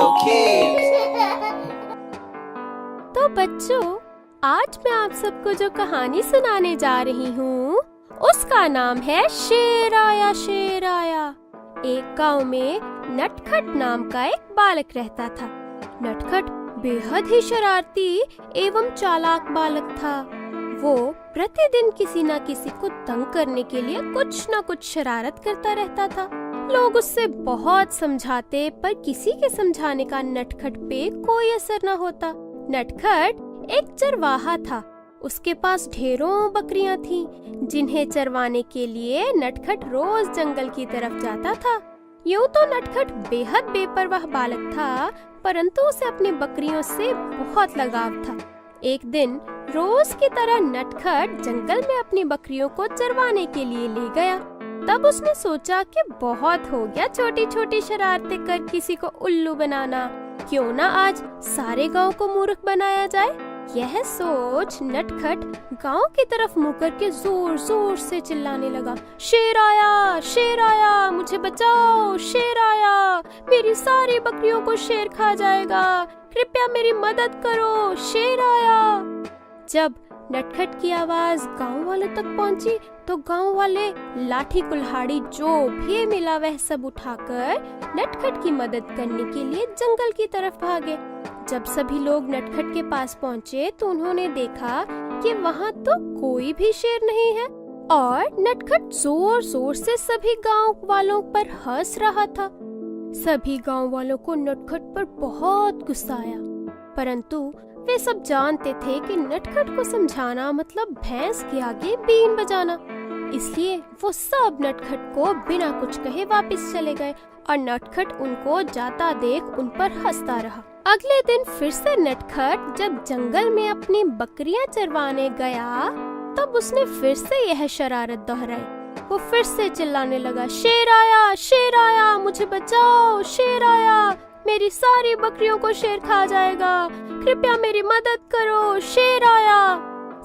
Kids। तो बच्चों, आज मैं आप सबको जो कहानी सुनाने जा रही हूँ उसका नाम है शेर आया शेर आया। एक गांव में नटखट नाम का एक बालक रहता था। नटखट बेहद ही शरारती एवं चालाक बालक था। वो प्रतिदिन किसी न किसी को तंग करने के लिए कुछ न कुछ शरारत करता रहता था। लोग उससे बहुत समझाते पर किसी के समझाने का नटखट पे कोई असर न होता। नटखट एक चरवाहा था। उसके पास ढेरों बकरियां थीं, जिन्हें चरवाने के लिए नटखट रोज जंगल की तरफ जाता था। यूं तो नटखट बेहद बेपरवाह बालक था, परंतु उसे अपनी बकरियों से बहुत लगाव था। एक दिन रोज की तरह नटखट जंगल में अपनी बकरियों को चरवाने के लिए ले गया। तब उसने सोचा कि बहुत हो गया छोटी छोटी शरारतें कर किसी को उल्लू बनाना, क्यों ना आज सारे गांव को मूर्ख बनाया जाए। यह सोच नटखट गांव की तरफ मुंह करके जोर जोर से चिल्लाने लगा, शेर आया, मुझे बचाओ, शेर आया, मेरी सारी बकरियों को शेर खा जाएगा, कृपया मेरी मदद करो, शेर आया। जब नटखट की आवाज गांव वालों तक पहुंची तो गांव वाले लाठी कुल्हाड़ी जो भी मिला वह सब उठाकर नटखट की मदद करने के लिए जंगल की तरफ भागे। जब सभी लोग नटखट के पास पहुंचे तो उन्होंने देखा कि वहां तो कोई भी शेर नहीं है और नटखट जोर जोर से सभी गांव वालों पर हंस रहा था। सभी गांव वालों को नटखट पर बहुत गुस्सा आया, परंतु वे सब जानते थे कि नटखट को समझाना मतलब भैंस के आगे बीन बजाना। इसलिए वो सब नटखट को बिना कुछ कहे वापस चले गए और नटखट उनको जाता देख उन पर हंसता रहा। अगले दिन फिर से नटखट जब जंगल में अपनी बकरियां चरवाने गया तब उसने फिर से यह शरारत दोहराई। वो फिर से चिल्लाने लगा, शेर आया, मुझे बचाओ, शेर आया, मेरी सारी बकरियों को शेर खा जाएगा, कृपया मेरी मदद करो, शेर आया।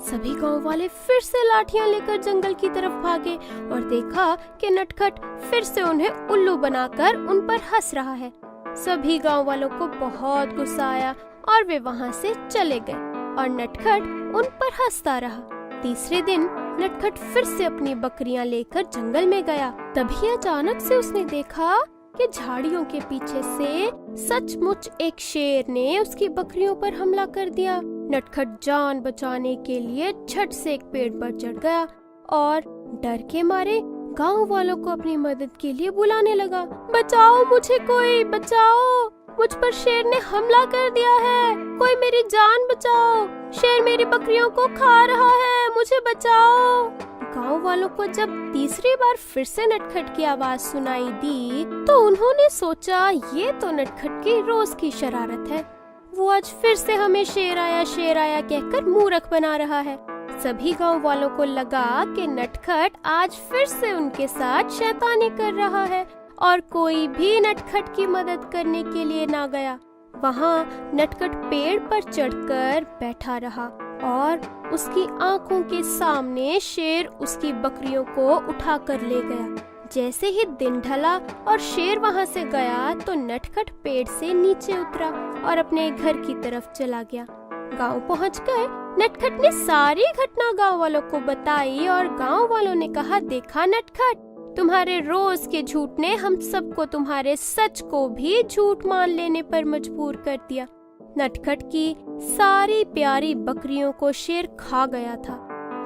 सभी गांव वाले फिर से लाठियां लेकर जंगल की तरफ भागे और देखा कि नटखट फिर से उन्हें उल्लू बनाकर उन पर हंस रहा है। सभी गांव वालों को बहुत गुस्सा आया और वे वहां से चले गए और नटखट उन पर हंसता रहा। तीसरे दिन नटखट फिर से अपनी बकरियां लेकर जंगल में गया। तभी अचानक से उसने देखा कि झाड़ियों के पीछे से सचमुच एक शेर ने उसकी बकरियों पर हमला कर दिया। नटखट जान बचाने के लिए झट से एक पेड़ पर चढ़ गया और डर के मारे गांव वालों को अपनी मदद के लिए बुलाने लगा, बचाओ मुझे, कोई बचाओ, मुझ पर शेर ने हमला कर दिया है, कोई मेरी जान बचाओ, शेर मेरी बकरियों को खा रहा है, मुझे बचाओ। गांव वालों को जब तीसरी बार फिर से नटखट की आवाज सुनाई दी तो उन्होंने सोचा ये तो नटखट की रोज की शरारत है। वो आज फिर से हमें शेर आया कहकर मूर्ख बना रहा है। सभी गांव वालों को लगा कि नटखट आज फिर से उनके साथ शैतानी कर रहा है और कोई भी नटखट की मदद करने के लिए ना गया। वहाँ नटखट पेड़ पर चढ़कर बैठा रहा और उसकी आंखों के सामने शेर उसकी बकरियों को उठाकर ले गया। जैसे ही दिन ढला और शेर वहां से गया तो नटखट पेड़ से नीचे उतरा और अपने घर की तरफ चला गया। गांव पहुंचकर नटखट ने सारी घटना गांव वालों को बताई और गांव वालों ने कहा, देखा नटखट, तुम्हारे रोज के झूठ ने हम सबको तुम्हारे सच को भी झूठ मान लेने पर मजबूर कर दिया। नटखट की सारी प्यारी बकरियों को शेर खा गया था।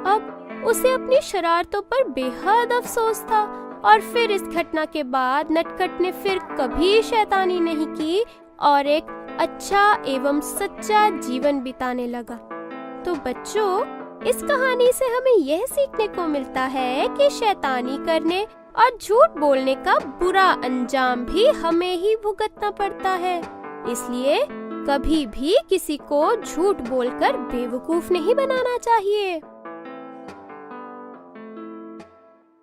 अब उसे अपनी शरारतों पर बेहद अफसोस था और फिर इस घटना के बाद नटखट ने फिर कभी शैतानी नहीं की और एक अच्छा एवं सच्चा जीवन बिताने लगा। तो बच्चों, इस कहानी से हमें यह सीखने को मिलता है कि शैतानी करने और झूठ बोलने का बुरा अंजाम भी हमें ही भुगतना पड़ता है। इसलिए कभी भी किसी को झूठ बोलकर बेवकूफ नहीं बनाना चाहिए।